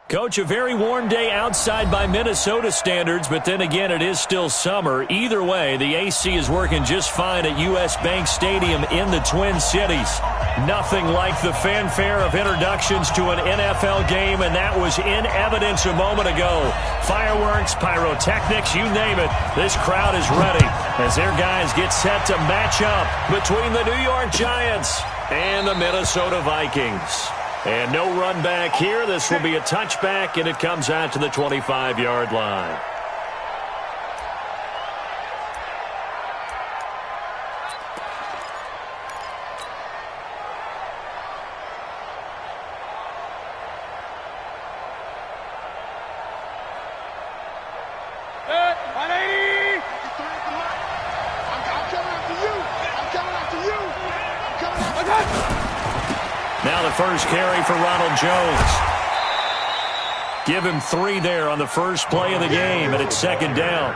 Coach, a very warm day outside by Minnesota standards, but then again, it is still summer. Either way, the AC is working just fine at U.S. Bank Stadium in the Twin Cities. Nothing like the fanfare of introductions to an NFL game, and that was in evidence a moment ago. Fireworks, pyrotechnics, you name it. This crowd is ready as their guys get set to match up between the New York Giants and the Minnesota Vikings. And no run back here. This will be a touchback, and it comes out to the 25-yard line. Now the first carry for Ronald Jones. Give him 3 there on the first play of the game, and it's second down.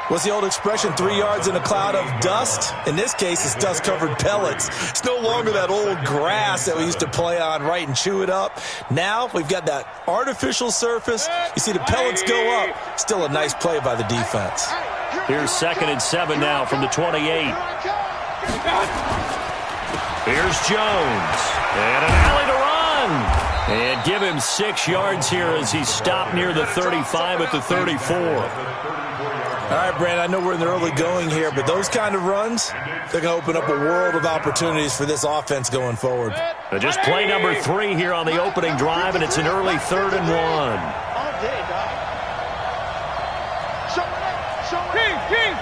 What's the old expression, 3 yards in a cloud of dust? In this case, it's dust-covered pellets. It's no longer that old grass that we used to play on, right, and chew it up. Now we've got that artificial surface. You see the pellets go up. Still a nice play by the defense. Here's 2nd and 7 now from the 28. Here's Jones. And an alley to run. And give him 6 yards here as he's stopped near the 35 at the 34. All right, Brandon, I know we're in the early going here, but those kind of runs, they're going to open up a world of opportunities for this offense going forward. Just play number 3 here on the opening drive, and it's an early 3rd and 1. King.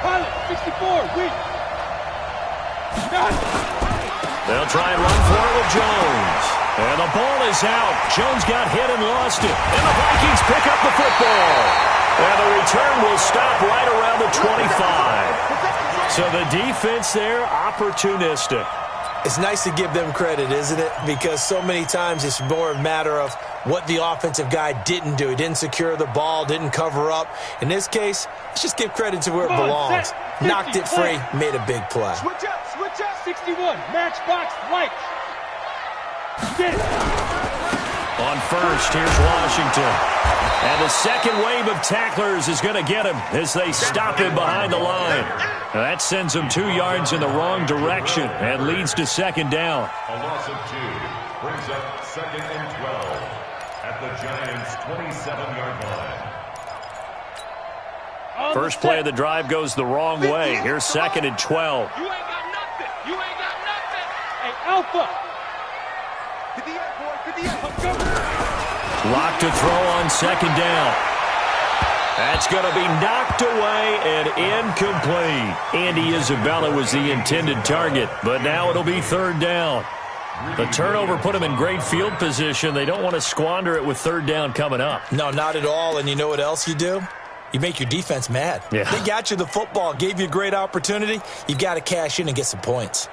Pilot, 64, weak. They'll try and run for it with Jones. And the ball is out. Jones got hit and lost it. And the Vikings pick up the football. And the return will stop right around the 25. So the defense there, opportunistic. It's nice to give them credit, isn't it? Because so many times it's more a matter of what the offensive guy didn't do. He didn't secure the ball, didn't cover up. In this case, let's just give credit to where it belongs. Knocked it free, made a big play. Switch up. 61, matchbox, right. Get it. On first, here's Washington. And the second wave of tacklers is going to get him as they stop him behind the line. Now that sends him 2 yards in the wrong direction and leads to second down. A loss of 2 brings up 2nd and 12 at the Giants' 27-yard line. First play of the drive goes the wrong way. Here's 2nd and 12. You ain't got nothing. Hey, Alpha. To the end, boy. Locked to throw on second down. That's going to be knocked away and incomplete. Andy Isabella was the intended target, but now it'll be 3rd down. The turnover put them in great field position. They don't want to squander it with 3rd down coming up. No, not at all. And you know what else you do? You make your defense mad. Yeah. They got you the football, gave you a great opportunity. You've got to cash in and get some points.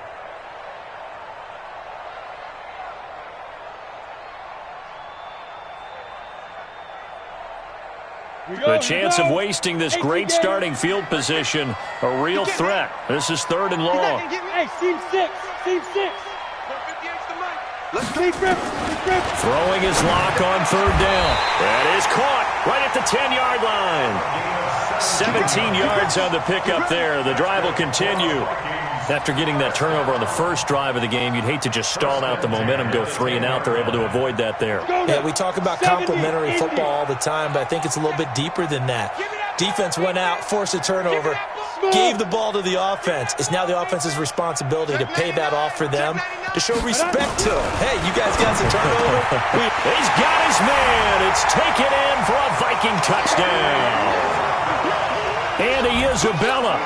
The chance of wasting this great starting field position, a real threat. This is 3rd and long. Hey, seam 6. Throwing his lock on 3rd down. That is caught right at the 10-yard line. 17 yards on the pickup there. The drive will continue. After getting that turnover on the first drive of the game, you'd hate to just stall out the momentum, go 3 and out. They're able to avoid that there. Yeah, we talk about complementary football all the time, but I think it's a little bit deeper than that. Defense went out, forced a turnover, gave the ball to the offense. It's now the offense's responsibility to pay that off for them, to show respect to them. Hey, you guys got some turnover? He's got his man. It's taken in for a Viking touchdown. Andy Isabella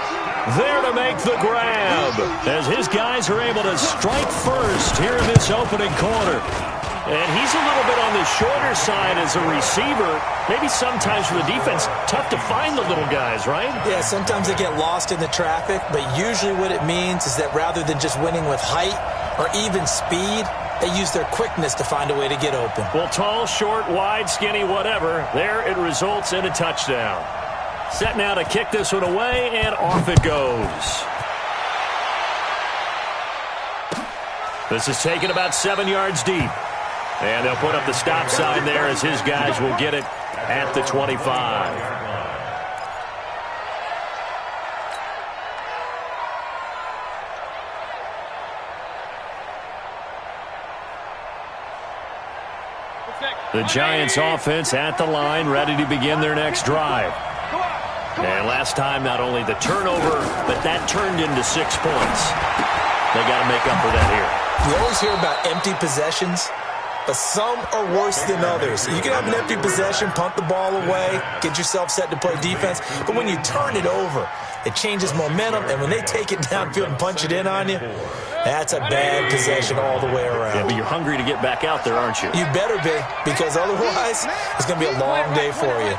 there to make the grab as his guys are able to strike first here in this opening quarter. And he's a little bit on the shorter side as a receiver. Maybe sometimes for the defense, tough to find the little guys, right? Yeah, sometimes they get lost in the traffic, but usually what it means is that rather than just winning with height or even speed, They use their quickness to find a way to get open. Well, tall, short, wide, skinny, whatever. There it results in a touchdown. Set now to kick this one away, and off it goes. This is taken about 7 yards deep. And they'll put up the stop sign there as his guys will get it at the 25. The Giants offense at the line, ready to begin their next drive. And last time, not only the turnover, but that turned into 6 points. They got to make up for that here. You always hear about empty possessions, but some are worse than others. You can have an empty possession, punt the ball away, get yourself set to play defense, but when you turn it over, it changes momentum, and when they take it downfield and punch it in on you, that's a bad possession all the way around. Yeah, but you're hungry to get back out there, aren't you? You better be, because otherwise, it's going to be a long day for you.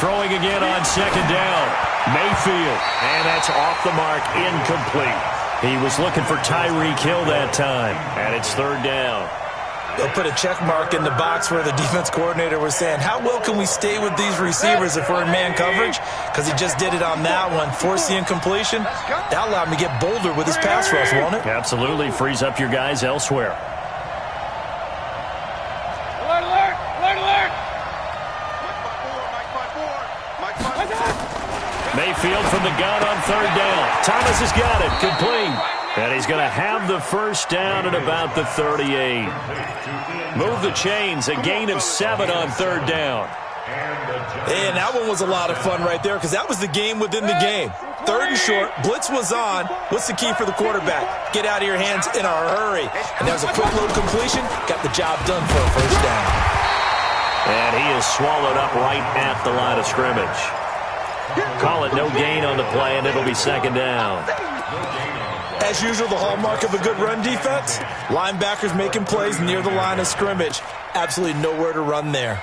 Throwing again on second down. Mayfield, and that's off the mark, incomplete. He was looking for Tyreek Hill that time, and it's third down. They'll put a check mark in the box where the defense coordinator was saying, how well can we stay with these receivers if we're in man coverage? Because he just did it on that one, forced the incompletion. That allowed him to get bolder with his pass rush, won't it? Absolutely, frees up your guys elsewhere. Alert, alert, alert, alert. Mayfield from the gun on third down. Thomas has got it, complete. And he's going to have the first down at about the 38. Move the chains, a gain of 7 on third down. And that one was a lot of fun right there because that was the game within the game. Third and short, blitz was on. What's the key for the quarterback? Get out of your hands in a hurry. And that was a quick little completion. Got the job done for a first down. And he is swallowed up right at the line of scrimmage. Call it no gain on the play, and it'll be second down. As usual, the hallmark of a good run defense, linebackers making plays near the line of scrimmage. Absolutely nowhere to run there.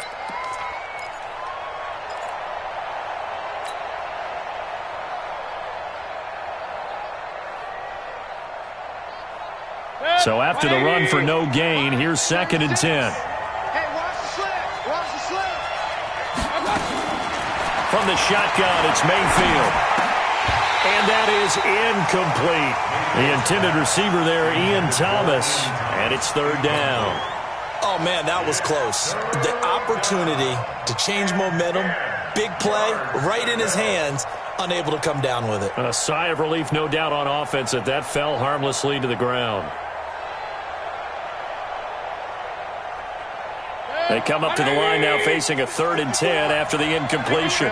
So after the run for no gain, here's second and 10. Hey, watch the slip. Watch the slip. From the shotgun, it's Mayfield. And that is incomplete. The intended receiver there, Ian Thomas, and it's third down. Oh, man, that was close. The opportunity to change momentum, big play, right in his hands, unable to come down with it. A sigh of relief, no doubt, on offense that fell harmlessly to the ground. They come up to the line now facing a 3rd and 10 after the incompletion.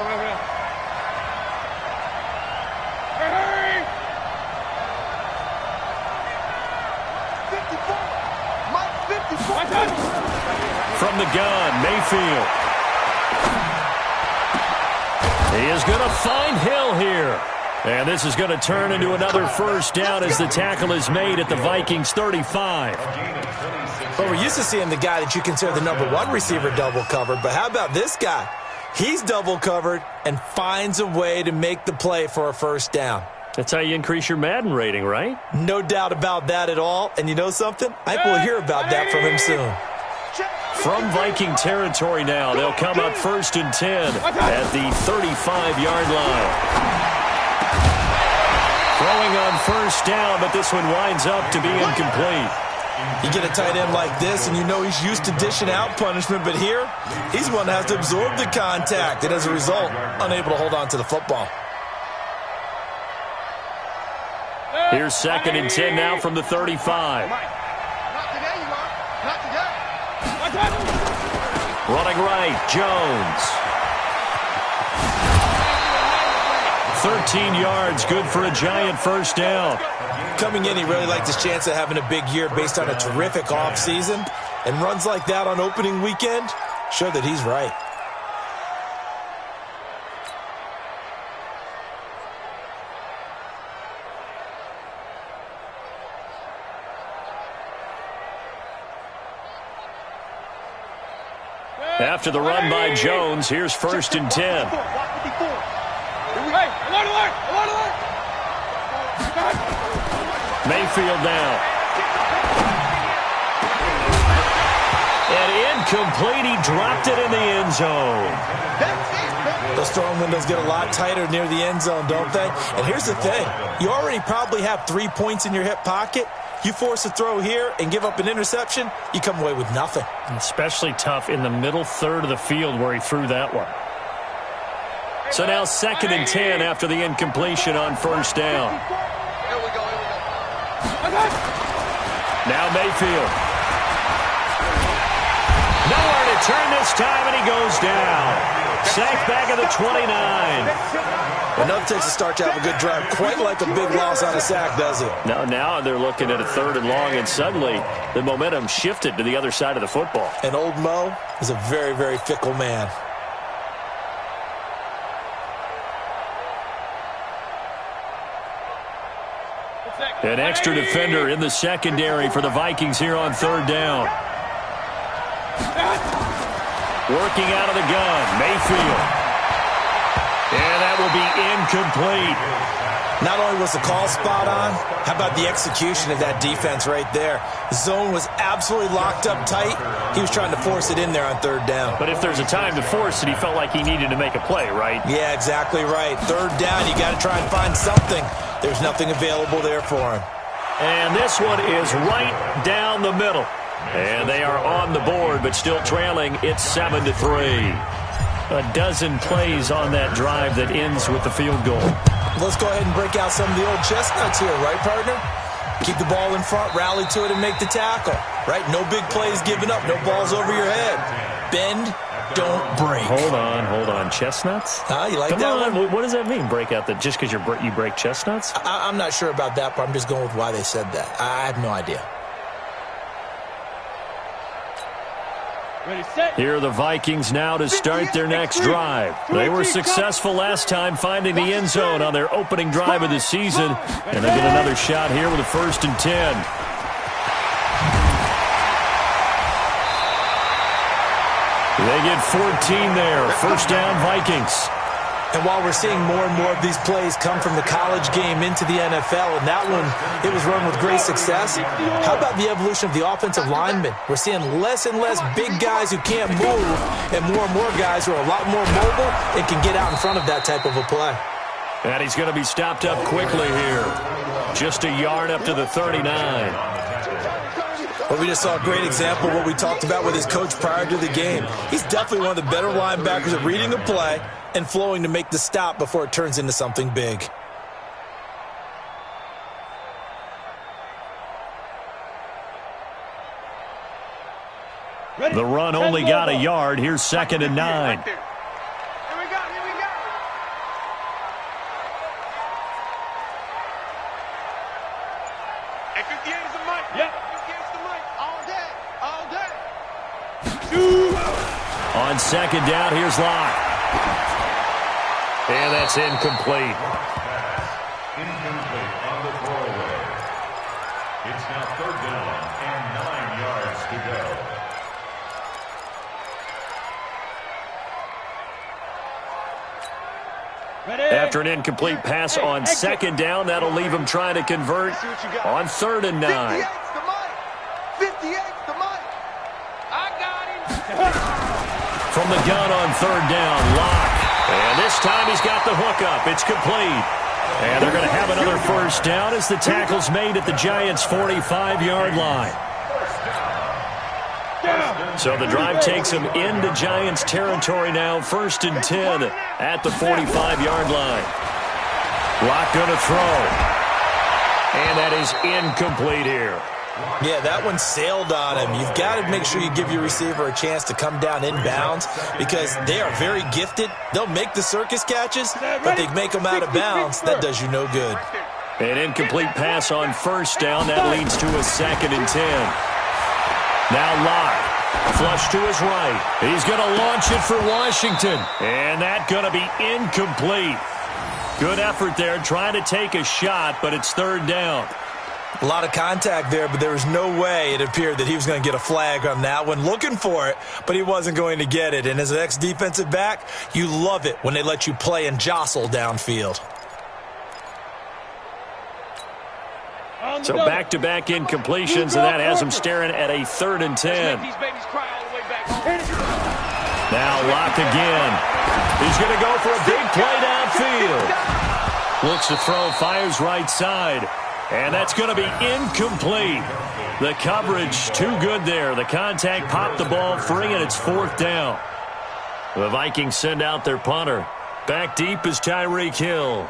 From the gun, Mayfield. He is going to find Hill here. And this is going to turn into another first down as the tackle is made at the Vikings 35. Well, we're used to seeing the guy that you consider the #1 receiver double covered, but how about this guy? He's double covered and finds a way to make the play for a first down. That's how you increase your Madden rating, right? No doubt about that at all. And you know something? I think we'll hear about that from him soon. From Viking territory now, they'll come up 1st and 10 at the 35-yard line. Throwing on first down, but this one winds up to be incomplete. You get a tight end like this, and you know he's used to dishing out punishment, but here, he's one that has to absorb the contact, and as a result, unable to hold on to the football. Here's 2nd and 10 now from the 35. Running right, Jones. 13 yards, good for a Giant first down. Coming in, he really liked his chance of having a big year based on a terrific offseason. And runs like that on opening weekend show that he's right. After the run by Jones, here's 1st and 10. Mayfield now. And incomplete. He dropped it in the end zone. Those throwing windows get a lot tighter near the end zone, don't they? And here's the thing. You already probably have 3 points in your hip pocket. You force a throw here and give up an interception, you come away with nothing. Especially tough in the middle third of the field where he threw that one. So now 2nd and 10 after the incompletion on first down. Here we go. Now Mayfield. Nowhere to turn this time, and he goes down. Sacked back at the 29. Enough takes to start to have a good drive. Quite like a big loss on a sack, does it? Now they're looking at a 3rd and long, and suddenly the momentum shifted to the other side of the football. And old Mo is a very, very fickle man. An extra defender in the secondary for the Vikings here on 3rd down. Working out of the gun, Mayfield. And that will be incomplete. Not only was the call spot on, how about the execution of that defense right there? The zone was absolutely locked up tight. He was trying to force it in there on 3rd down. But if there's a time to force it, he felt like he needed to make a play, right? Yeah, exactly right. 3rd down, you got to try and find something. There's nothing available there for him. And this one is right down the middle. And they are on the board, but still trailing. It's 7-3. A dozen plays on that drive that ends with the field goal. Let's go ahead and break out some of the old chestnuts here, right, partner? Keep the ball in front, rally to it, and make the tackle, right? No big plays given up, no balls over your head. Bend, don't break. Hold on. Chestnuts? You like Come that on. one? What does that mean, break out? That just because you break chestnuts? I'm not sure about that, but I'm just going with why they said that. I have no idea. Ready, set. Here are the Vikings now to start their next drive. They were successful last time finding the end zone on their opening drive of the season. And they get another shot here with a 1st and 10. They get 14 there. 1st down, Vikings. And while we're seeing more and more of these plays come from the college game into the NFL, and that one, it was run with great success, how about the evolution of the offensive linemen? We're seeing less and less big guys who can't move, and more guys who are a lot more mobile and can get out in front of that type of a play. And he's going to be stopped up quickly here. Just a yard up to the 39. Well, we just saw a great example of what we talked about with his coach prior to the game. He's definitely one of the better linebackers at reading a play and flowing to make the stop before it turns into something big. The run only got a yard. Here's 2nd and 9. Here we go. Hey, 58 is the mic. Yep. 58 is the mic. All day. On 2nd down, here's Locke. And that's incomplete. Incomplete on the throwaway. It's now 3rd down and 9 yards to go. After an incomplete pass on 2nd down, that'll leave him trying to convert on 3rd and 9. 58's the mic. 58's the mic. I got him. From the gun on 3rd down, Locke. And this time he's got the hookup. It's complete. And they're going to have another 1st down as the tackle's made at the Giants' 45-yard line. So the drive takes them into Giants territory now. 1st and 10 at the 45-yard line. Locke going to throw. And that is incomplete here. Yeah, that one sailed on him. You've got to make sure you give your receiver a chance to come down inbounds because they are very gifted. They'll make the circus catches, but they make them out of bounds. That does you no good. An incomplete pass on 1st down. That leads to a 2nd and 10. Now Locke. Flush to his right. He's going to launch it for Washington. And that's going to be incomplete. Good effort there trying to take a shot, but it's 3rd down. A lot of contact there, but there was no way it appeared that he was going to get a flag on that one. Looking for it, but he wasn't going to get it. And as an ex-defensive back, you love it when they let you play and jostle downfield. So back-to-back incompletions, and that has him staring at a 3rd and 10. Now Locke again. He's going to go for a big play downfield. Looks to throw, fires right side. And that's going to be incomplete. The coverage too good there. The contact popped the ball free, and it's 4th down. The Vikings send out their punter. Back deep is Tyreek Hill.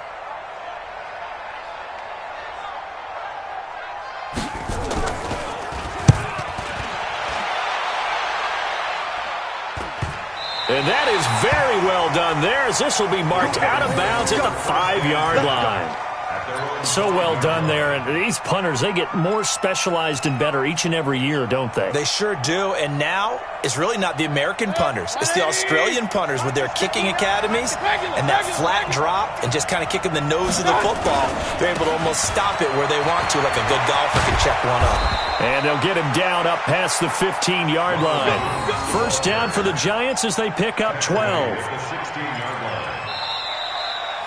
And that is very well done there, as this will be marked out of bounds at the 5-yard line. So well done there. And these punters, they get more specialized and better each and every year, don't they? They sure do. And now it's really not the American punters. It's the Australian punters with their kicking academies and that flat drop and just kind of kicking the nose of the football. They're able to almost stop it where they want to, like a good golfer can check one up. And they'll get him down up past the 15-yard line. 1st down for the Giants as they pick up 12.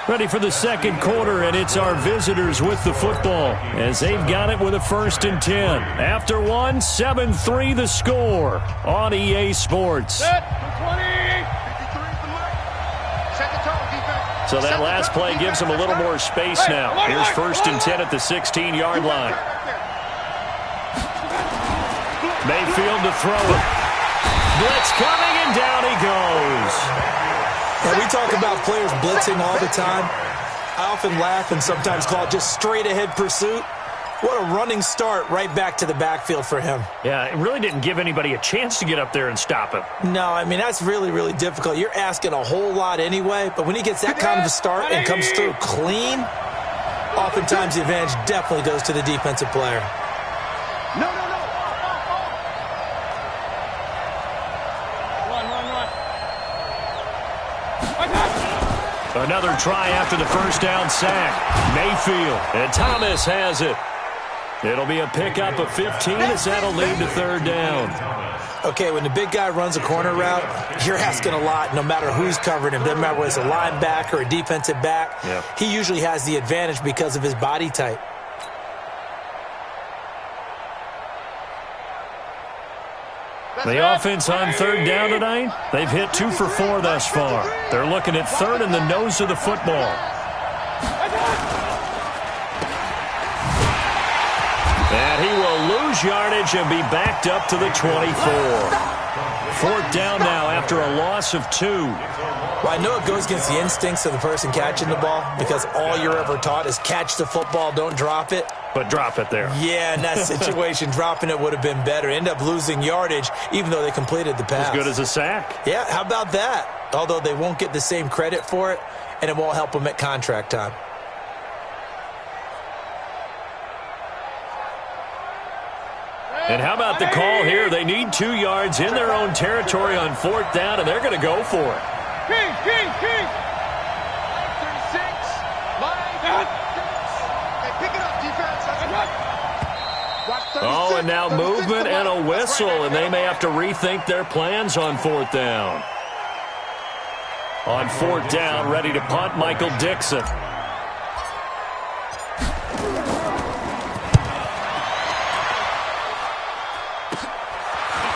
Ready for the 2nd quarter, and it's our visitors with the football as they've got it with a 1st and 10. After one, 7-3 the score on EA Sports. So that last play gives them a little more space now. Here's 1st and 10 at the 16-yard line. Mayfield to throw it. Blitz coming, and down he goes. And we talk about players blitzing all the time. I often laugh and sometimes call it just straight-ahead pursuit. What a running start right back to the backfield for him. Yeah, it really didn't give anybody a chance to get up there and stop him. No, I mean, that's really, really difficult. You're asking a whole lot anyway, but when he gets that kind of a start and comes through clean, oftentimes the advantage definitely goes to the defensive player. No. Another try after the 1st down sack. Mayfield, and Thomas has it. It'll be a pickup of 15 as that'll lead to 3rd down. Okay, when the big guy runs a corner route, you're asking a lot no matter who's covering him. Doesn't matter whether it's a linebacker or a defensive back. Yep. He usually has the advantage because of his body type. The offense on 3rd down tonight, they've hit 2 for 4 thus far. They're looking at 3rd in the nose of the football. And he will lose yardage and be backed up to the 24. 4th down now after a loss of 2. Well, I know it goes against the instincts of the person catching the ball because all you're ever taught is catch the football, don't drop it. But drop it there. Yeah, in that situation, dropping it would have been better. End up losing yardage, even though they completed the pass. As good as a sack. Yeah, how about that? Although they won't get the same credit for it, and it won't help them at contract time. And how about the call here? They need 2 yards in their own territory on 4th down, and they're going to go for it. King. 36. Pick it up, defense. Oh, and now movement and a whistle, and they may have to rethink their plans on 4th down. On 4th down, ready to punt, Michael Dixon.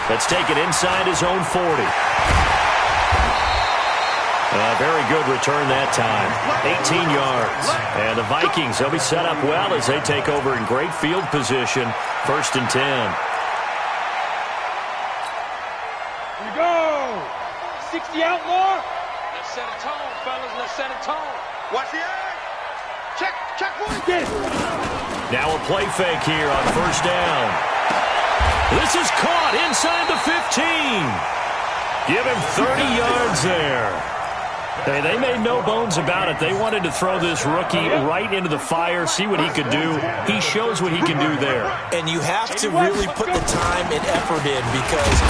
Let's take it inside his own 40. Very good return that time. 18 yards. And the Vikings, they'll be set up well as they take over in great field position. 1st and 10. Here we go. 60 out more. Let's set a tone, fellas. Let's set a tone. Watch the edge. Check for it. Now a play fake here on 1st down. This is caught inside the 15. Give him 30 yards there. Hey, they made no bones about it. They wanted to throw this rookie right into the fire, see what he could do. He shows what he can do there. And you have to really put the time and effort in because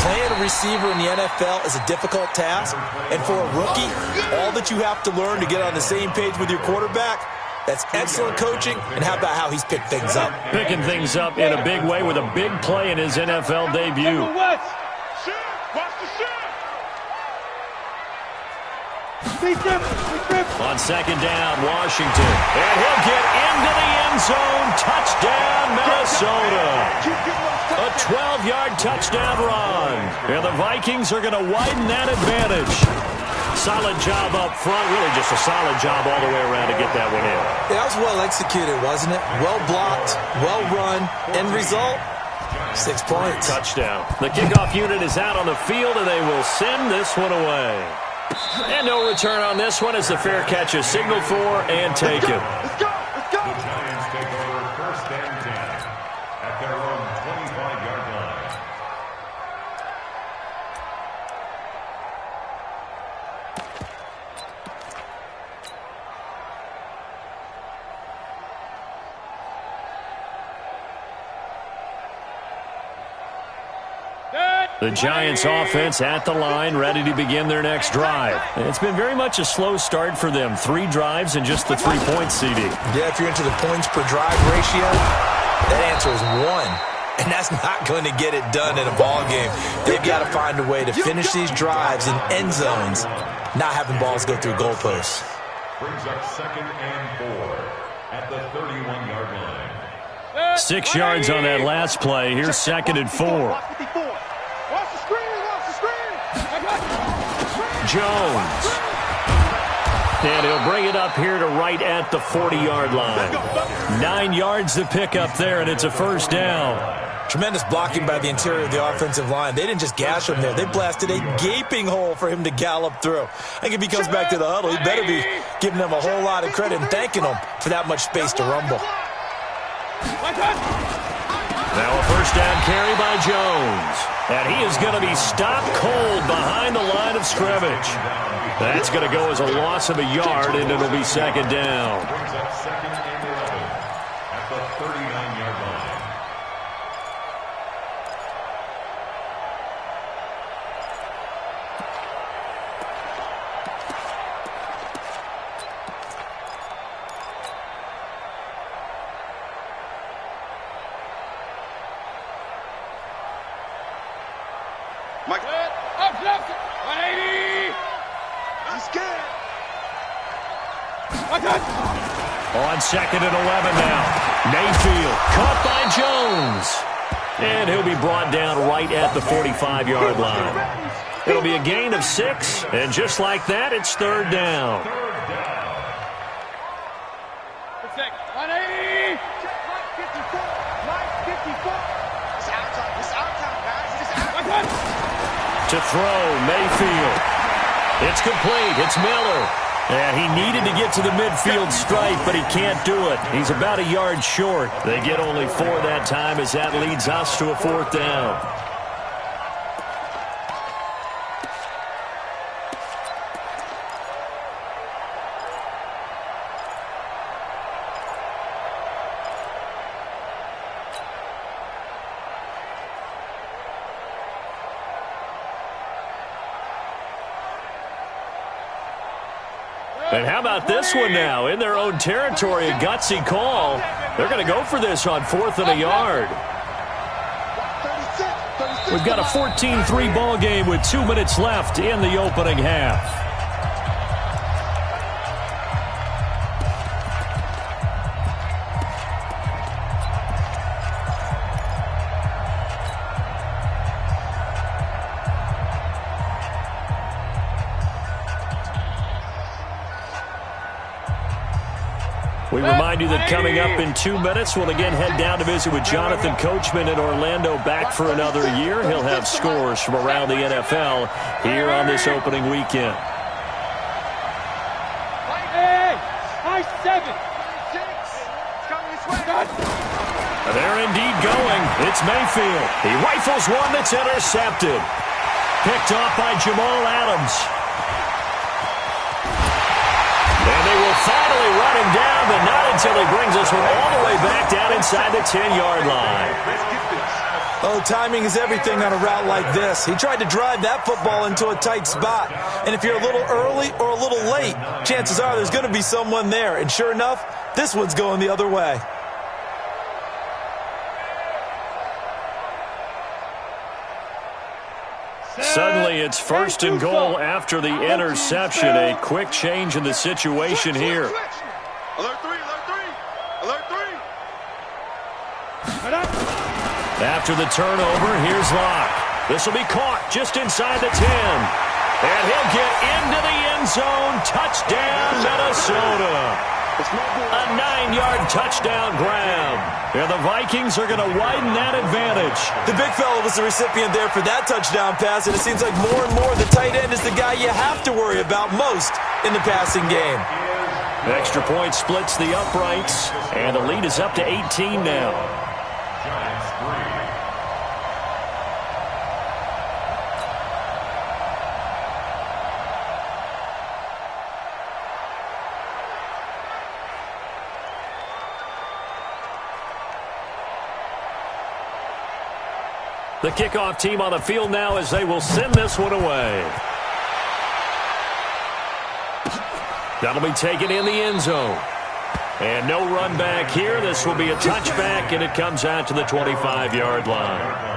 playing a receiver in the NFL is a difficult task. And for a rookie, all that you have to learn to get on the same page with your quarterback, that's excellent coaching. And how about how he's picked things up? Picking things up in a big way with a big play in his NFL debut. On 2nd down, Washington. And he'll get into the end zone. Touchdown, Minnesota. A 12-yard touchdown run. And the Vikings are going to widen that advantage. Solid job up front. Really just a solid job all the way around to get that one in. Yeah, that was well executed, wasn't it? Well blocked, well run. End result, 6 points. Touchdown. The kickoff unit is out on the field, and they will send this one away. And no return on this one as the fair catch is signaled for and taken. The Giants take over first and 10 at their own 25-yard line. The Giants offense at the line, ready to begin their next drive. It's been very much a slow start for them. 3 drives and just the 3-point CD. Yeah, if you're into the points per drive ratio, that answer is 1. And that's not going to get it done in a ball game. They've got to find a way to finish these drives in end zones, not having balls go through goalposts. Brings up second and 4 at the 31-yard line. 6 yards on that last play. Here's second and 4. Jones. And he'll bring it up here to right at the 40-yard line. 9 yards to pick up there, and it's a first down. Tremendous blocking by the interior of the offensive line. They didn't just gash him there. They blasted a gaping hole for him to gallop through. I think if he comes back to the huddle, he better be giving them a whole lot of credit and thanking them for that much space to rumble. Now a first down carry by Jones. And he is going to be stopped cold behind the line of scrimmage. That's going to go as a loss of a yard, and it'll be second down. Brings up second and 11 at the 39-yard line. Mike. Up, left. 180. He's good. On second and 11 now. Mayfield caught by Jones. And he'll be brought down right at the 45-yard line. It'll be a gain of 6, and just like that, it's third down. 180. 54. 54. It's our time. It's our time, guys. It's our time. To throw, Mayfield. It's complete. It's Miller. And he needed to get to the midfield stripe, but he can't do it. He's about a yard short. They get only 4 that time as that leads us to a fourth down. And how about this one now? In their own territory, a gutsy call. They're going to go for this on 4th and a yard. We've got a 14-3 ball game with 2 minutes left in the opening half. We remind you that coming up in 2 minutes, we'll again head down to visit with Jonathan Coachman in Orlando, back for another year. He'll have scores from around the NFL here on this opening weekend. They're indeed going. It's Mayfield. He rifles one that's intercepted. Picked off by Jamal Adams. And they will finally run him down, but not until he brings us one all the way back down inside the 10-yard line. Oh, timing is everything on a route like this. He tried to drive that football into a tight spot. And if you're a little early or a little late, chances are there's going to be someone there. And sure enough, this one's going the other way. Suddenly, it's first and goal after the interception. A quick change in the situation here. Alert 3, alert 3, alert 3. After the turnover, here's Locke. This will be caught just inside the 10. And he'll get into the end zone. Touchdown, Minnesota. A 9-yard touchdown grab. And the Vikings are going to widen that advantage. The big fella was the recipient there for that touchdown pass, and it seems like more and more the tight end is the guy you have to worry about most in the passing game. Extra point splits the uprights, and the lead is up to 18 now. Giants 3. The kickoff team on the field now as they will send this one away. That'll be taken in the end zone. And no run back here. This will be a touchback, and it comes out to the 25-yard line.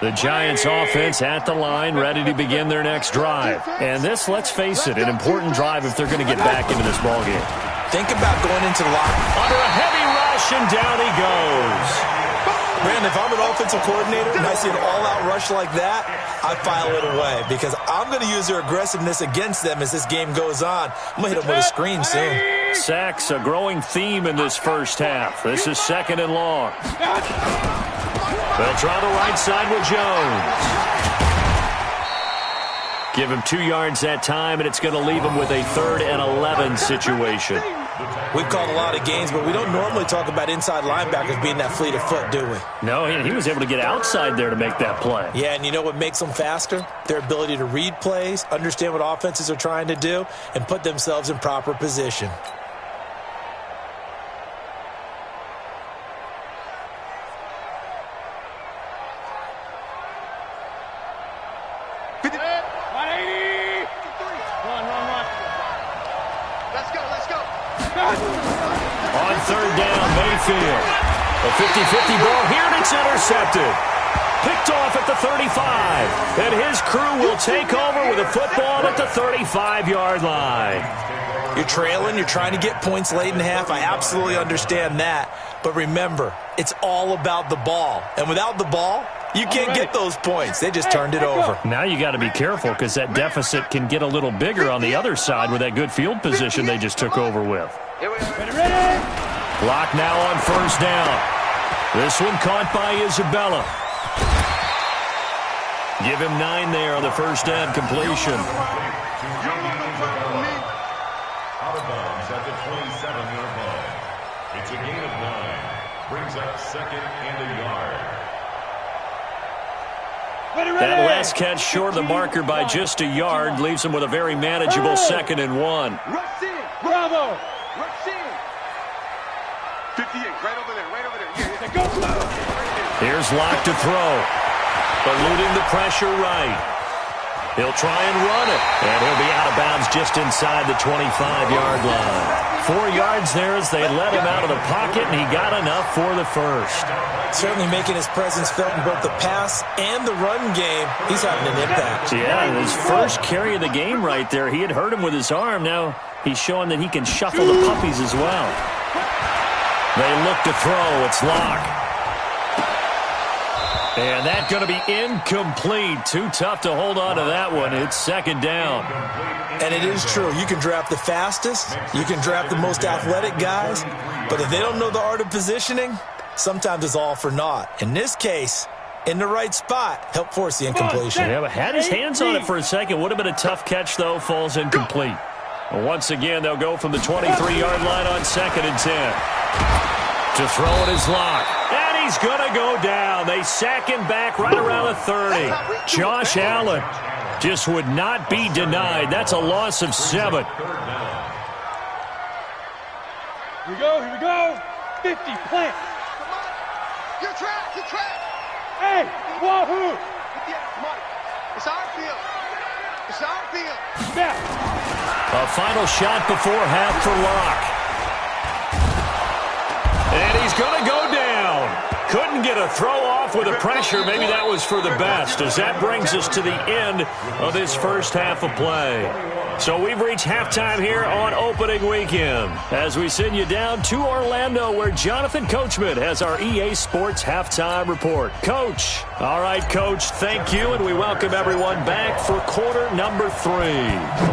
The Giants offense at the line, ready to begin their next drive. And this, let's face it, an important drive if they're going to get back into this ballgame. Think about going into the lock. Under a heavy rush, and down he goes. Brandon, if I'm an offensive coordinator and I see an all-out rush like that, I file it away because I'm going to use their aggressiveness against them as this game goes on. I'm going to hit them with a screen soon. Sacks, a growing theme in this first half. This is 2nd and long. They'll try the right side with Jones. Give him 2 yards that time, and it's going to leave him with a 3rd and 11 situation. We've called a lot of games, but we don't normally talk about inside linebackers being that fleet of foot, do we? No, he was able to get outside there to make that play. Yeah, and you know what makes them faster? Their ability to read plays, understand what offenses are trying to do, and put themselves in proper position. On 3rd down, Mayfield. A 50-50 ball here, and it's intercepted. Picked off at the 35. And his crew will take over with a football at the 35-yard line. You're trailing, you're trying to get points late in half. I absolutely understand that. But remember, it's all about the ball. And without the ball, you can't get those points. They just turned it over. Now you got to be careful because that deficit can get a little bigger on the other side with that good field position they just took over with. Lock now on 1st down. This one caught by Isabella. Give him 9 there on the 1st down completion. Out of bounds at the 27-yard line. It's a gain of 9. Brings up 2nd and a yard. That last catch short of the marker by just a yard leaves him with a very manageable 2nd and 1. Bravo! 58, right over there, right over there. Yeah, go! Here's Locke to throw. Eluding the pressure right. He'll try and run it. And he'll be out of bounds just inside the 25-yard line. 4 yards there as they let him out of the pocket, and he got enough for the first. Certainly making his presence felt in both the pass and the run game. He's having an impact. Yeah, his first carry of the game right there. He had hurt him with his arm. Now he's showing that he can shuffle the puppies as well. They look to throw. It's Locke. And that's going to be incomplete. Too tough to hold on to that one. It's 2nd down. And it is true. You can draft the fastest. You can draft the most athletic guys. But if they don't know the art of positioning, sometimes it's all for naught. In this case, in the right spot, help force the incompletion. Yeah, but had his hands on it for a second. Would have been a tough catch, though. Falls incomplete. Well, once again, they'll go from the 23-yard line on 2nd and 10. To throw it is Locke. And he's going to go down. They sack him back right around the 30. Josh Allen just would not be denied. That's a loss of 7. Here we go. 50, plant. You're trapped. Hey, wahoo! Come on. It's on. It's our field. A final shot before half for Locke. And he's going to go down. Couldn't get a throw off with the pressure. Maybe that was for the best, as that brings us to the end of this first half of play. So we've reached halftime here on opening weekend as we send you down to Orlando, where Jonathan Coachman has our EA Sports halftime report. Coach. All right, Coach, thank you, and we welcome everyone back for quarter number 3.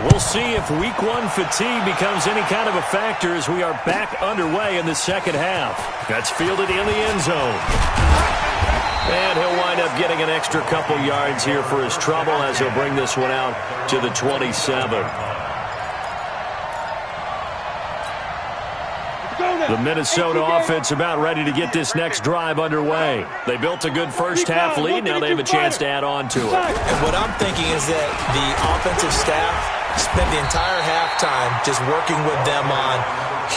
We'll see if week 1 fatigue becomes any kind of a factor as we are back underway in the second half. That's fielded in the end zone. And he'll wind up getting an extra couple yards here for his trouble as he'll bring this one out to the 27. The Minnesota offense about ready to get this next drive underway. They built a good first half lead. Now they have a chance to add on to it. And what I'm thinking is that the offensive staff spent the entire halftime just working with them on,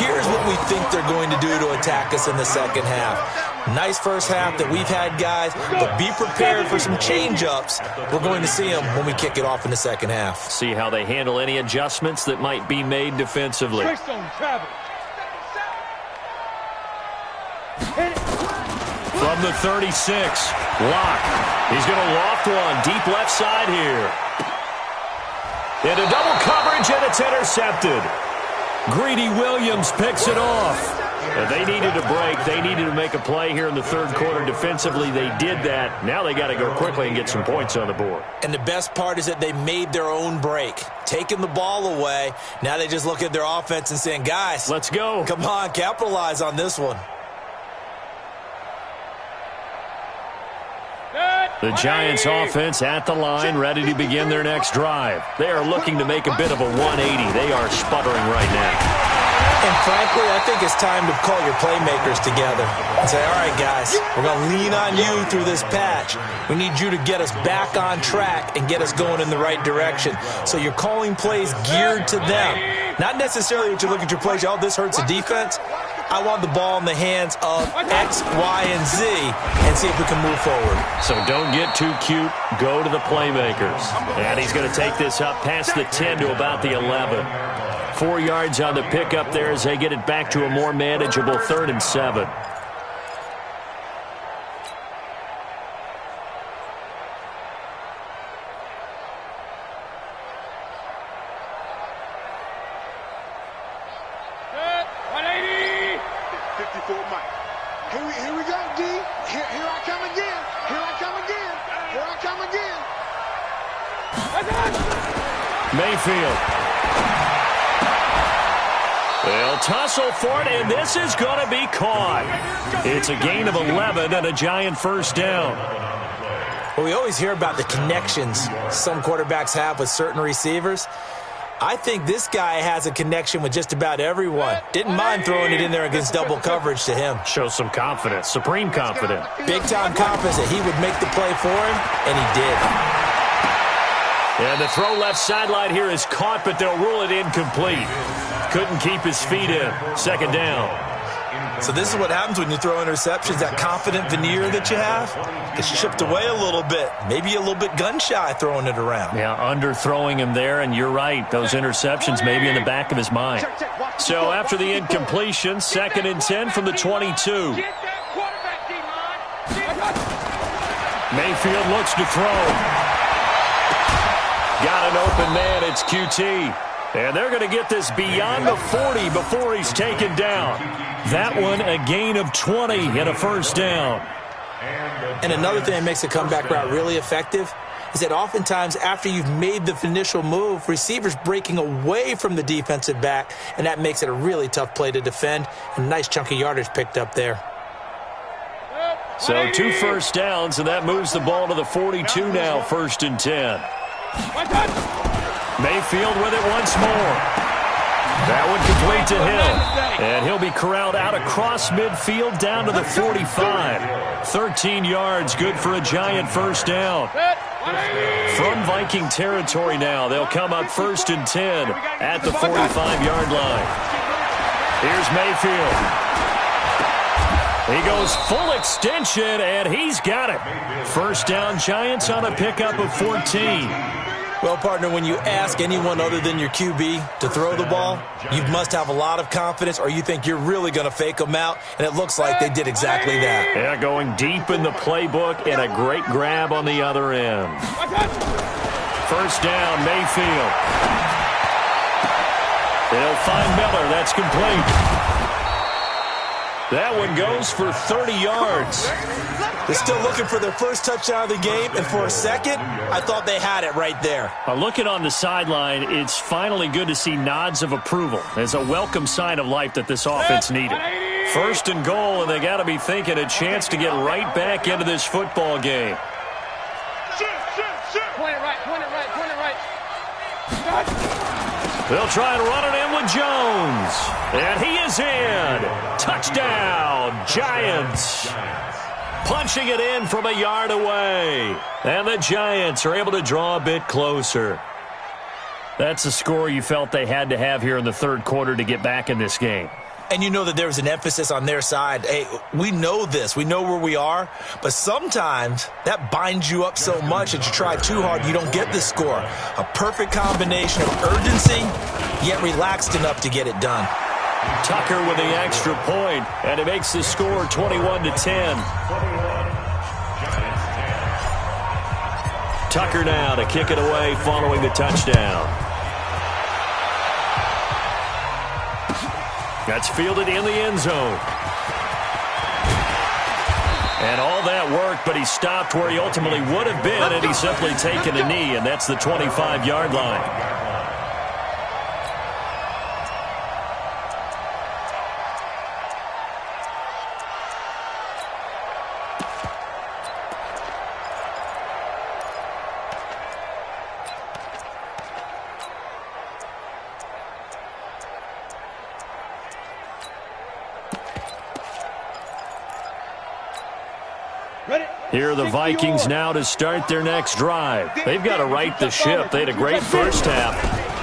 here's what we think they're going to do to attack us in the second half. Nice first half that we've had, guys, but be prepared for some change-ups. We're going to see them when we kick it off in the second half. See how they handle any adjustments that might be made defensively. From the 36, Locke. He's going to loft one deep left side here. Into double coverage, and it's intercepted. Greedy Williams picks it off. And they needed a break. They needed to make a play here in the third quarter. Defensively, they did that. Now they got to go quickly and get some points on the board. And the best part is that they made their own break, taking the ball away. Now they just look at their offense and saying, guys, let's go. Come on, capitalize on this one. The Giants offense at the line, ready to begin their next drive. They are looking to make a bit of a 180. They are sputtering right now. And frankly, I think it's time to call your playmakers together and say, all right, guys, we're going to lean on you through this patch. We need you to get us back on track and get us going in the right direction. So you're calling plays geared to them. Not necessarily what you look at your plays, oh, this hurts the defense. I want the ball in the hands of X, Y, and Z and see if we can move forward. So don't get too cute. Go to the playmakers. And he's going to take this up past the 10 to about the 11. 4 yards on the pickup there as they get it back to a more manageable 3rd and 7. Here we go, D. Here I come again. Here I come again. Here I come again. Mayfield. They'll tussle for it, and this is going to be caught. It's a gain of 11 and a Giant first down. Well, we always hear about the connections some quarterbacks have with certain receivers. I think this guy has a connection with just about everyone. Didn't mind throwing it in there against double coverage to him. Shows some confidence, supreme confidence. Big-time confidence that he would make the play for him, and he did. And the throw left sideline here is caught, but they'll rule it incomplete. Couldn't keep his feet in. Second down. So this is what happens when you throw interceptions. That confident veneer that you have gets chipped away a little bit. Maybe a little bit gun-shy throwing it around. Yeah, underthrowing him there, and you're right. Those interceptions may be in the back of his mind. So after the incompletion, 2nd and 10 from the 22. Mayfield looks to throw. Got an open man. It's QT. And they're going to get this beyond the 40 before he's taken down. That one, a gain of 20 and a first down. And another thing that makes a comeback route really effective is that oftentimes after you've made the initial move, receivers breaking away from the defensive back, and that makes it a really tough play to defend. A nice chunk of yardage picked up there. So 2 first downs, and that moves the ball to the 42 now, 1st and 10. Mayfield with it once more. That would complete to Hill. And he'll be corralled out across midfield down to the 45. 13 yards, good for a Giant first down. From Viking territory now, they'll come up 1st and 10 at the 45-yard line. Here's Mayfield. He goes full extension, and he's got it. First down, Giants on a pickup of 14. Well, partner, when you ask anyone other than your QB to throw the ball, you must have a lot of confidence, or you think you're really going to fake them out, and it looks like they did exactly that. Yeah, going deep in the playbook and a great grab on the other end. First down, Mayfield. They'll find Miller. That's complete. That one goes for 30 yards. They're still looking for their first touchdown of the game, and for a second, I thought they had it right there. Looking on the sideline, it's finally good to see nods of approval. It's a welcome sign of life that this offense needed. First and goal, and they got to be thinking a chance to get right back into this football game. Point it right. They'll try and run it in with Jones. And he is in. Touchdown, Giants. Punching it in from a yard away. And the Giants are able to draw a bit closer. That's a score you felt they had to have here in the third quarter to get back in this game. And you know that there was an emphasis on their side. Hey, we know this. We know where we are. But sometimes that binds you up so much that you try too hard, you don't get the score. A perfect combination of urgency, yet relaxed enough to get it done. Tucker with the extra point, and it makes the score 21-10. Tucker now to kick it away following the touchdown. That's fielded in the end zone. And all that worked, but he stopped where he ultimately would have been, and he's simply taken a knee, and that's the 25-yard line. Here are the Vikings now to start their next drive. They've got to right the ship. They had a great first half,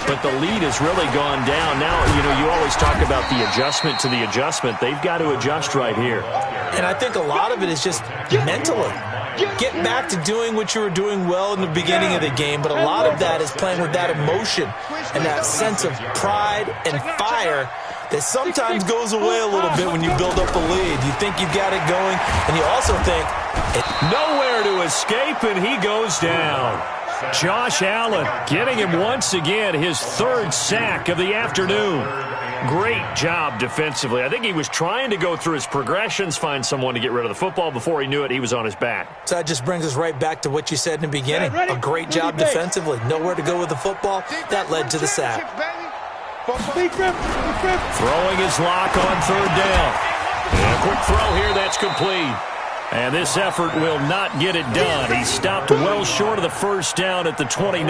but the lead has really gone down. Now, you always talk about the adjustment to the adjustment. They've got to adjust right here. And I think a lot of it is just mentally. Get back to doing what you were doing well in the beginning of the game, but a lot of that is playing with that emotion and that sense of pride and fire that sometimes goes away a little bit when you build up a lead. You think you've got it going, and you also think nowhere to escape, and he goes down. Josh Allen getting him once again, his third sack of the afternoon. Great job defensively. I think he was trying to go through his progressions, find someone to get rid of the football. Before he knew it, he was on his back. So that just brings us right back to what you said in the beginning. A great job defensively. Nowhere to go with the football. That led to the sack. Throwing his lock on third down. And a quick throw here, that's complete. And this effort will not get it done. He stopped well short of the first down at the 29.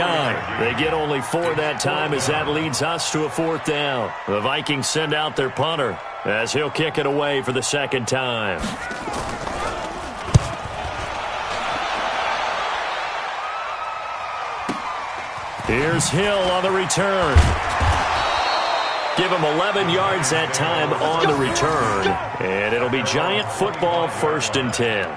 They get only 4 that time as that leads us to a fourth down. The Vikings send out their punter as he'll kick it away for the second time. Here's Hill on the return. Give him 11 yards that time on the return. And it'll be Giant football, 1st and 10.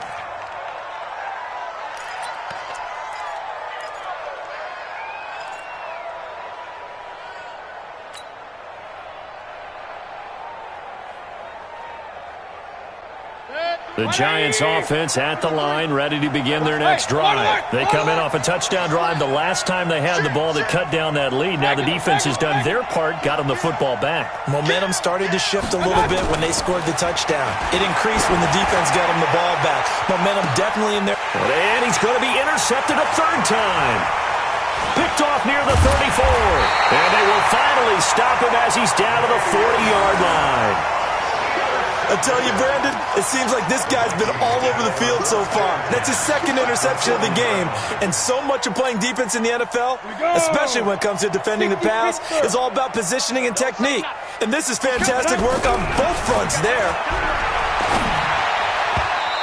The Giants offense at the line, ready to begin their next drive. They come in off a touchdown drive the last time they had the ball that cut down that lead. Now the defense has done their part, got them the football back. Momentum started to shift a little bit when they scored the touchdown. It increased when the defense got them the ball back. Momentum definitely in there. And he's going to be intercepted a third time. Picked off near the 34. And they will finally stop him as he's down to the 40-yard line. I tell you, Brandon, it seems like this guy's been all over the field so far. That's his second interception of the game. And so much of playing defense in the NFL, especially when it comes to defending the pass, is all about positioning and technique. And this is fantastic work on both fronts there.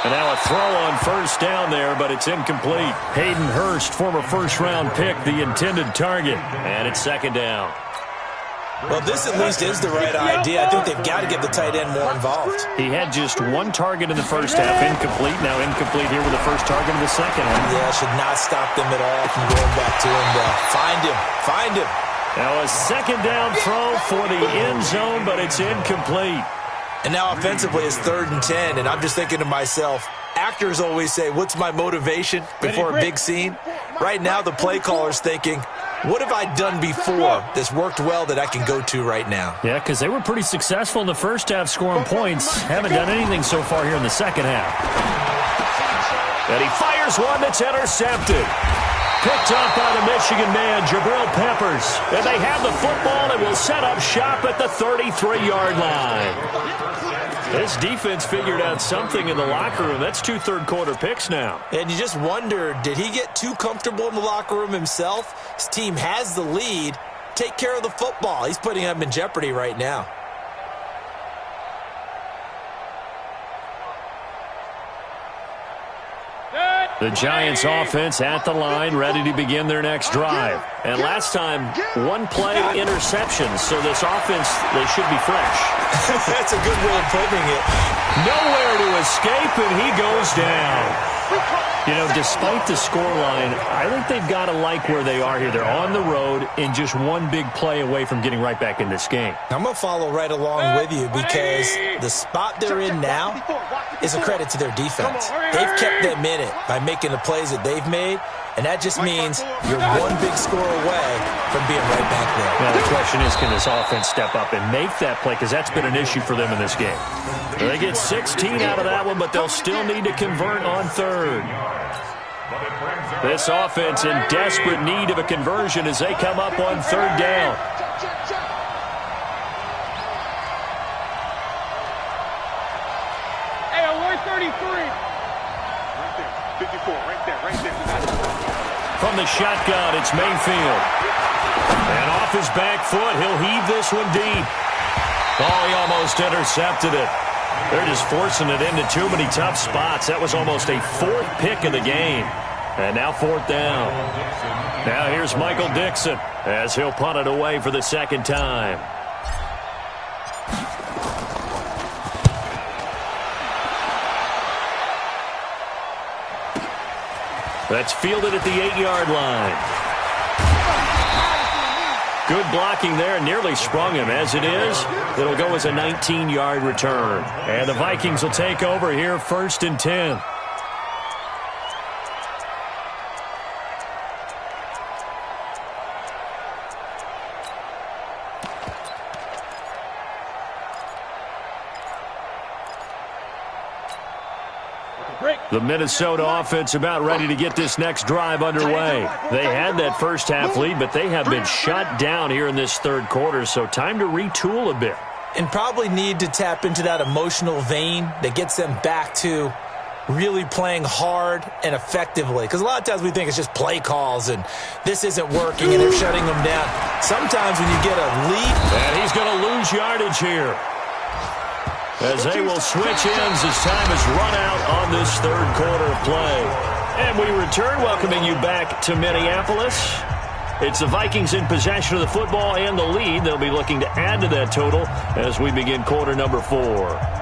And now a throw on first down there, but it's incomplete. Hayden Hurst, former first-round pick, the intended target. And it's second down. Well, this at least is the right idea. I think they've got to get the tight end more involved. He had just one target in the first half, incomplete. Now incomplete here with the first target in the second half. Yeah, should not stop them at all from going back to him. Find him. Find him. Now a second down throw for the end zone, but it's incomplete. And now offensively it's 3rd and 10, and I'm just thinking to myself, actors always say, what's my motivation before a big scene? Right now the play caller's thinking, what have I done before that's worked well that I can go to right now? Yeah, because they were pretty successful in the first half scoring points. Haven't done anything so far here in the second half. And he fires one that's intercepted. Picked up by the Michigan man, Jabril Peppers. And they have the football and will set up shop at the 33-yard line. This defense figured out something in the locker room. That's 2 third-quarter picks now. And you just wonder, did he get too comfortable in the locker room himself? His team has the lead. Take care of the football. He's putting them in jeopardy right now. The Giants offense at the line, ready to begin their next drive. And last time, one play interception, so this offense, they should be fresh. That's a good way of putting it. Nowhere to escape, and he goes down. You know, despite the scoreline, I think they've got to like where they are here. They're on the road and just one big play away from getting right back in this game. I'm going to follow right along with you because the spot they're in now is a credit to their defense. They've kept them in it by making the plays that they've made, and that just means you're one big score away from being right back there. Now, the question is, can this offense step up and make that play? Because that's been an issue for them in this game. They get 16 out of that one, but they'll still need to convert on 3rd. This offense in desperate need of a conversion as they come up on 3rd down. Hey, alert 33. Right there, 54, right there. From the shotgun, it's Mayfield. And off his back foot, he'll heave this one deep. Oh, he almost intercepted it. They're just forcing it into too many tough spots. That was almost a 4th pick of the game. And now 4th down. Now here's Michael Dixon as he'll punt it away for the 2nd time. That's fielded at the 8-yard line. Good blocking there, nearly sprung him. As it is, it'll go as a 19-yard return. And the Vikings will take over here, 1st and 10. The Minnesota offense about ready to get this next drive underway. They had that first half lead, but they have been shut down here in this 3rd quarter, so time to retool a bit. And probably need to tap into that emotional vein that gets them back to really playing hard and effectively. Because a lot of times we think it's just play calls and this isn't working and they're shutting them down. Sometimes when you get a lead. And he's going to lose yardage here, as they will switch ends as time has run out on this 3rd quarter of play. And we return, welcoming you back to Minneapolis. It's the Vikings in possession of the football and the lead. They'll be looking to add to that total as we begin quarter number 4.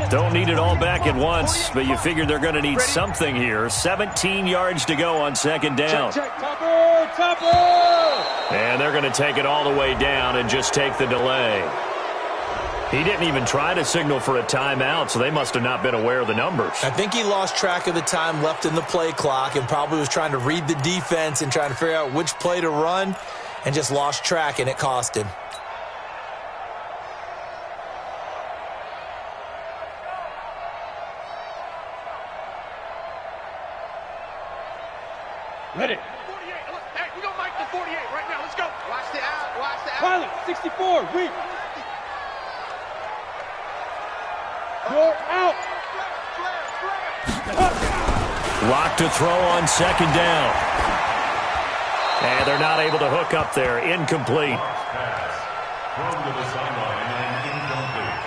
Don't need it all back at once, but you figure they're going to need something here. 17 yards to go on 2nd down. And they're going to take it all the way down and just take the delay. He didn't even try to signal for a timeout, so they must have not been aware of the numbers. I think he lost track of the time left in the play clock and probably was trying to read the defense and trying to figure out which play to run and just lost track, and it cost him. Ready. 48. Hey, we're going to make the 48 right now. Let's go. Watch the out. Watch the out. Pilot, 64. Weak. You're out. Lock to throw on second down. And they're not able to hook up there. Incomplete. Pass. Thrown to the sideline and incomplete.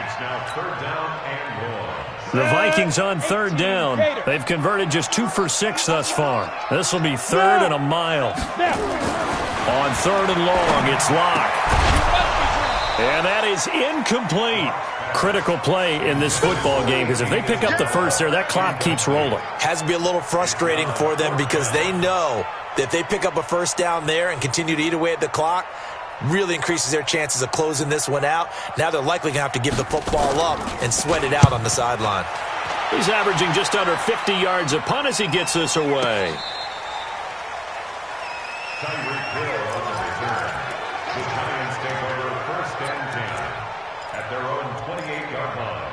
It's now third down and 1. The Vikings on third down. They've converted just 2 for 6 thus far. This will be third and a mile. On third and long, it's Locke. And that is incomplete. Critical play in this football game, because if they pick up the first there, that clock keeps rolling. Has to be a little frustrating for them because they know that if they pick up a first down there and continue to eat away at the clock, really increases their chances of closing this one out. Now they're likely going to have to give the football up and sweat it out on the sideline. He's averaging just under 50 yards a punt as he gets this away. Tyreek Hill on the return. The Giants take over first and 10 at their own 28-yard line.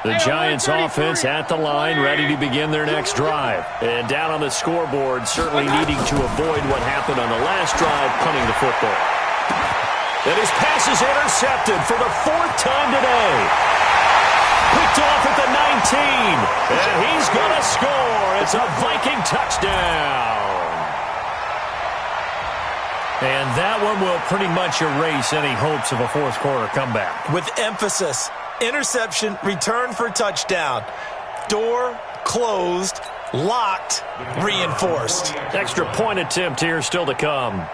The Giants offense at the line, ready to begin their next drive. And down on the scoreboard, certainly needing to avoid what happened on the last drive, punting the football. And his pass is intercepted for the 4th time today. Picked off at the 19. And he's going to score. It's a Viking touchdown. And that one will pretty much erase any hopes of a fourth quarter comeback. With emphasis. Interception, return for touchdown. Door closed, locked, reinforced. Extra point attempt here still to come.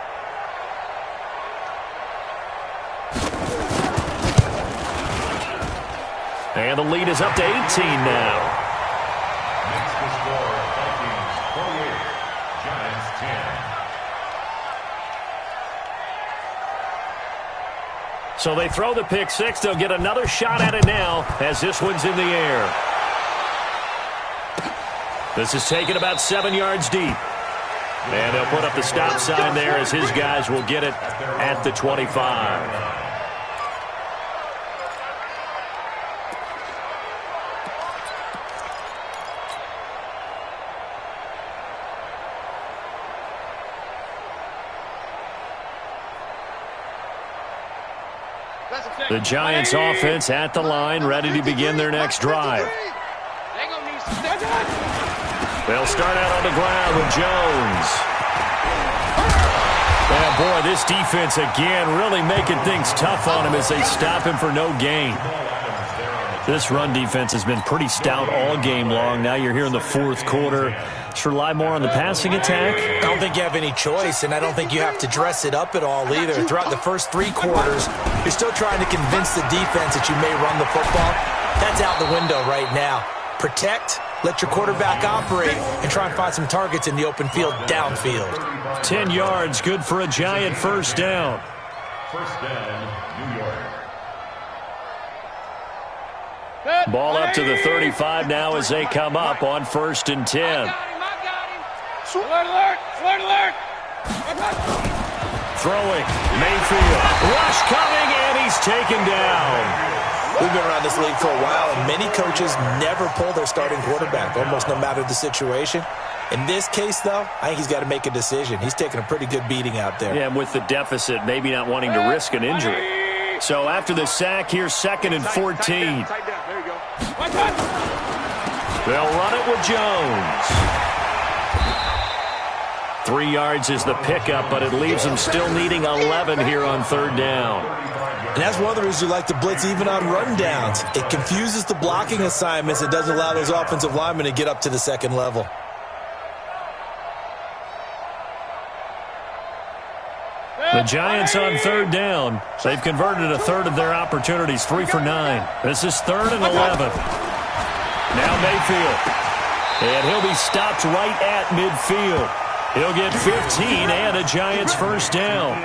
And the lead is up to 18 now. Makes the score Vikings 48, Giants 10. So they throw the pick six. They'll get another shot at it now as this one's in the air. This is taken about 7 yards deep. And they'll put up the stop sign there as his guys will get it at the 25. The Giants offense at the line, ready to begin their next drive. They'll start out on the ground with Jones. And boy, this defense again really making things tough on him as they stop him for no gain. This run defense has been pretty stout all game long. Now you're here in the fourth quarter. Just rely more on the passing attack. I don't think you have any choice, and I don't think you have to dress it up at all either. Throughout the first 3 quarters, you're still trying to convince the defense that you may run the football. That's out the window right now. Protect, let your quarterback operate, and try and find some targets in the open field downfield. 10 yards, good for a Giant first down. First down, New York. Ball up to the 35 now as they come up on 1st and 10. Alert, alert! Alert, alert! Throwing, Mayfield. Rush coming, and he's taken down. We've been around this league for a while, and many coaches never pull their starting quarterback, almost no matter the situation. In this case, though, I think he's got to make a decision. He's taking a pretty good beating out there. Yeah, and with the deficit, maybe not wanting to risk an injury. So after the sack, here's 2nd and 14. There you go. They'll run it with Jones. 3 yards is the pickup, but it leaves them still needing 11 here on 3rd down. And that's one of the reasons you like to blitz even on run downs. It confuses the blocking assignments. It doesn't allow those offensive linemen to get up to the 2nd level. The Giants on 3rd down. They've converted a third of their opportunities, 3 for 9. This is 3rd and 11. Now Mayfield. And he'll be stopped right at midfield. He'll get 15 and a Giants first down.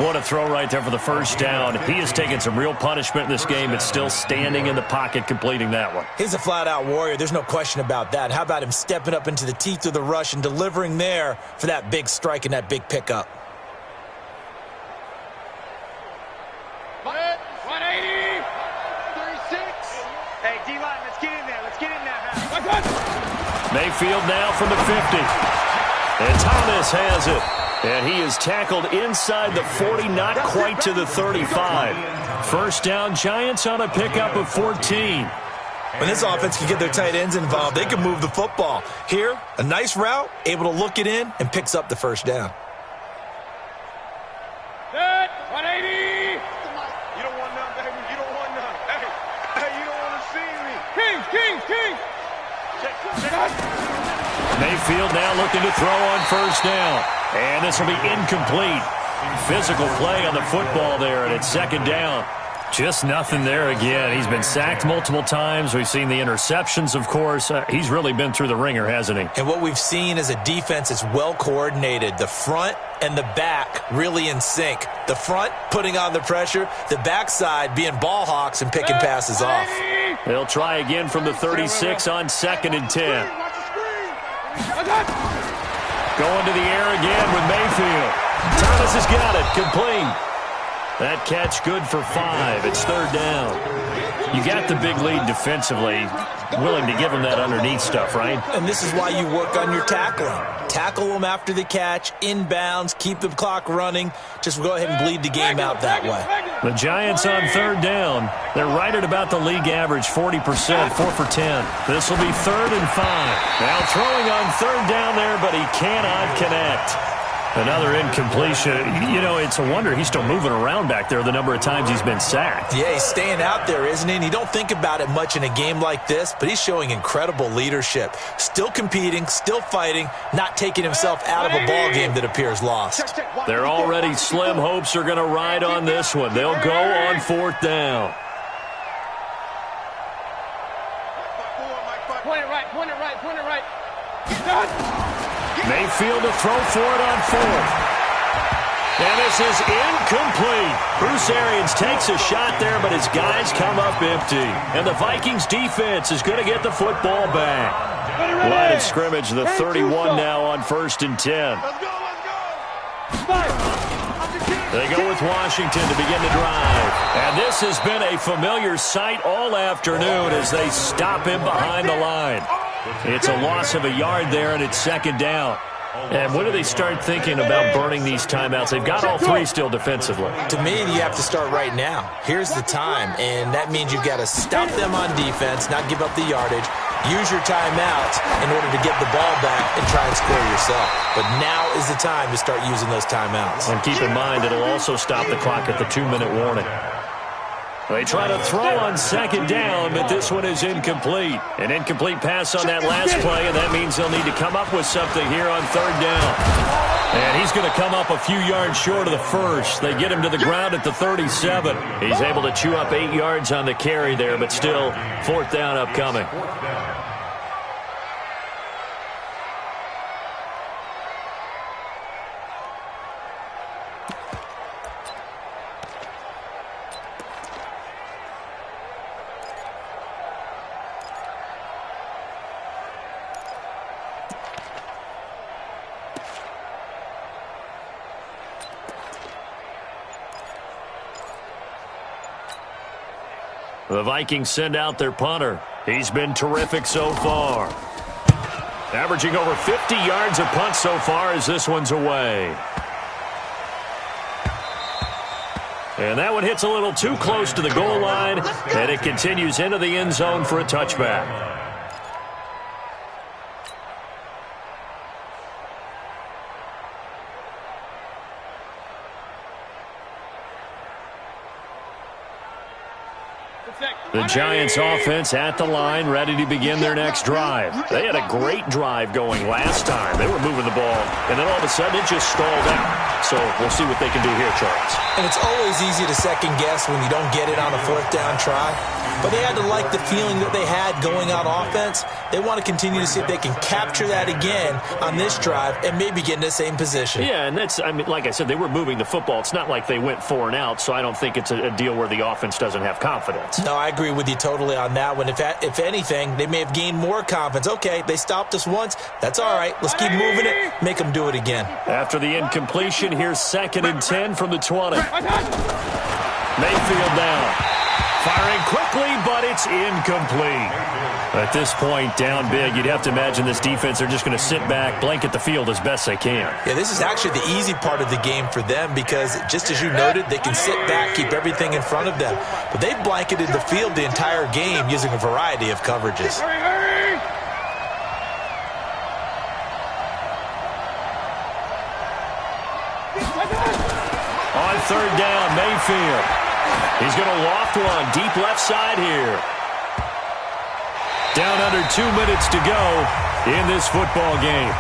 What a throw right there for the first down. He has taken some real punishment in this game, but still standing in the pocket completing that one. He's a flat-out warrior. There's no question about that. How about him stepping up into the teeth of the rush and delivering there for that big strike and that big pickup? 180! 36! Hey, D-line, let's get in there. Let's get in there. Mayfield now from the 50. And Thomas has it. And he is tackled inside the 40, not quite to the 35. First down, Giants on a pickup of 14. When this offense can get their tight ends involved, they can move the football. Here, a nice route, able to look it in, and picks up the first down. Set, 180. You don't want none, baby. You don't want none. Hey, you don't want to see me. Kings. Mayfield now looking to throw on first down. And this will be incomplete. Physical play on the football there, and it's second down. Just nothing there again. He's been sacked multiple times. We've seen the interceptions, of course. He's really been through the ringer, hasn't he? And what we've seen is a defense that's well coordinated. The front and the back really in sync. The front putting on the pressure, the backside being ball hawks and picking passes off. They'll try again from the 36 on 2nd and 10. Going to the air again with Mayfield. Thomas has got it. Complete. That catch good for 5. It's third down. You got the big lead defensively. Willing to give him that underneath stuff, right? And this is why you work on your tackling. Tackle them after the catch, inbounds, keep the clock running. Just go ahead and bleed the game out that way. The Giants on third down. They're right at about the league average, 40%, 4 for 10. This will be 3rd and 5. Now throwing on third down there, but he cannot connect. Another incompletion. You know, it's a wonder he's still moving around back there the number of times he's been sacked. Yeah, he's staying out there, isn't he? And you don't think about it much in a game like this, but he's showing incredible leadership. Still competing, still fighting, not taking himself out of a ball game that appears lost. They're already slim hopes are going to ride on this one. They'll go on 4th down. Point it right. Mayfield to throw for it on 4th. And this is incomplete. Bruce Arians takes a shot there, but his guys come up empty. And the Vikings defense is going to get the football back. Line of scrimmage, the 31 now on 1st and 10. They go with Washington to begin the drive. And this has been a familiar sight all afternoon as they stop him behind the line. It's a loss of a yard there, and it's second down. And when do they start thinking about burning these timeouts? They've got all 3 still defensively. To me, you have to start right now. Here's the time, and that means you've got to stop them on defense, not give up the yardage, use your timeouts in order to get the ball back and try and score yourself. But now is the time to start using those timeouts. And keep in mind, it'll also stop the clock at the 2-minute warning. They try to throw on second down, but this one is incomplete. An incomplete pass on that last play, and that means they'll need to come up with something here on third down. And he's going to come up a few yards short of the first. They get him to the ground at the 37. He's able to chew up 8 yards on the carry there, but still 4th down upcoming. The Vikings send out their punter. He's been terrific so far. Averaging over 50 yards a punt so far as this one's away. And that one hits a little too close to the goal line, and it continues into the end zone for a touchback. The Giants offense at the line, ready to begin their next drive. They had a great drive going last time. They were moving the ball, and then all of a sudden it just stalled out. So we'll see what they can do here, Charles. And it's always easy to second guess when you don't get it on a 4th down try. But they had to like the feeling that they had going on offense. They want to continue to see if they can capture that again on this drive and maybe get in the same position. Yeah, and that's, I mean, like I said, they were moving the football. It's not like they went 4 and out, so I don't think it's a deal where the offense doesn't have confidence. No, I agree with you totally on that one. If anything, they may have gained more confidence. Okay, they stopped us once. That's all right. Let's keep moving it. Make them do it again. After the incompletion, here's 2nd and 10 from the 20. Mayfield down. Firing quickly, but it's incomplete. At this point, down big, you'd have to imagine this defense are just going to sit back, blanket the field as best they can. Yeah, this is actually the easy part of the game for them because, just as you noted, they can sit back, keep everything in front of them. But they've blanketed the field the entire game using a variety of coverages. Hurry! On third down, Mayfield. He's going to loft one deep left side here. Down under 2 minutes to go in this football game.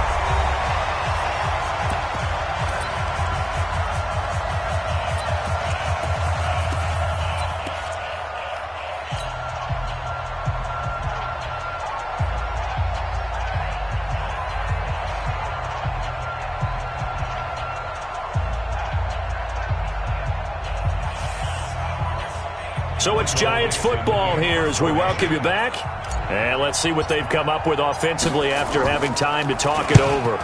So it's Giants football here as we welcome you back. And let's see what they've come up with offensively after having time to talk it over.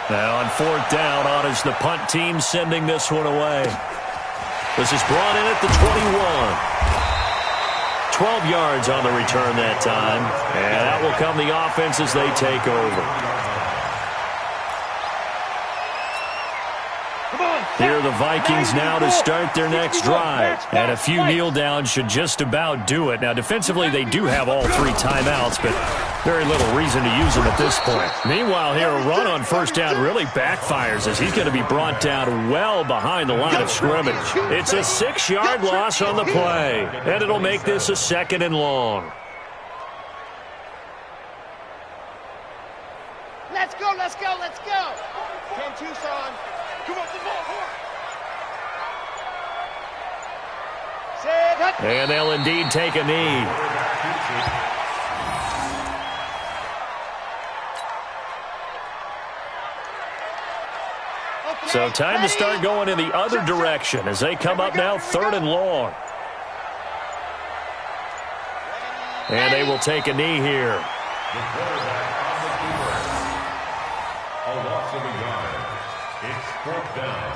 Now on fourth down, on is the punt team sending this one away. This is brought in at the 21. 12 yards on the return that time. And that will come the offense as they take over. Here are the Vikings now to start their next drive. And a few kneel downs should just about do it. Now, defensively, they do have all 3 timeouts, but very little reason to use them at this point. Meanwhile, here, a run on first down really backfires as he's going to be brought down well behind the line of scrimmage. It's a 6-yard loss on the play, and it'll make this a 2nd and long. Let's go, let's go, let's go. 10-2, son. Come on, come on. And they'll indeed take a knee. So time to start going in the other direction as they come up now 3rd and long. And they will take a knee here. The quarterback on the keeper. A loss of a yard. It's 4th down.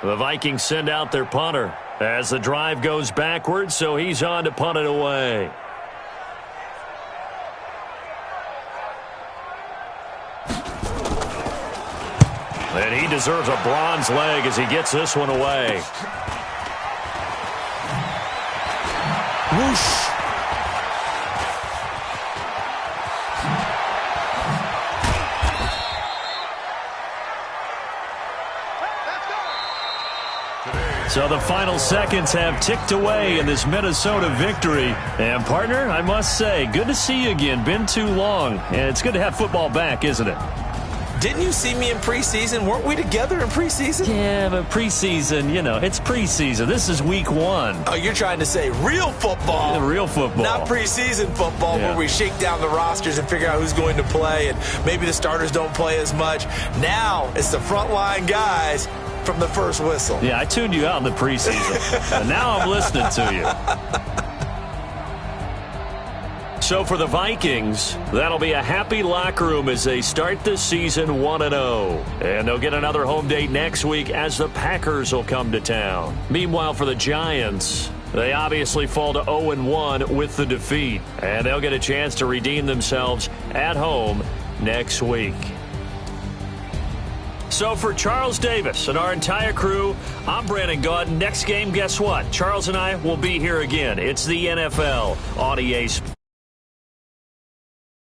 The Vikings send out their punter as the drive goes backwards, so he's on to punt it away. And he deserves a bronze leg as he gets this one away. Whoosh. So the final seconds have ticked away in this Minnesota victory. And, partner, I must say, good to see you again. Been too long. And it's good to have football back, isn't it? Didn't you see me in preseason? Weren't we together in preseason? Yeah, but preseason, you know, it's preseason. This is week 1. Oh, you're trying to say real football. Yeah, real football. Not preseason football where we shake down the rosters and figure out who's going to play and maybe the starters don't play as much. Now it's the frontline guys from the first whistle. Yeah, I tuned you out in the preseason. And now I'm listening to you. So for the Vikings, that'll be a happy locker room as they start the season 1-0. And they'll get another home date next week as the Packers will come to town. Meanwhile, for the Giants, they obviously fall to 0-1 with the defeat. And they'll get a chance to redeem themselves at home next week. So for Charles Davis and our entire crew, I'm Brandon Gaudin. Next game, guess what? Charles and I will be here again. It's the NFL on EA Sports.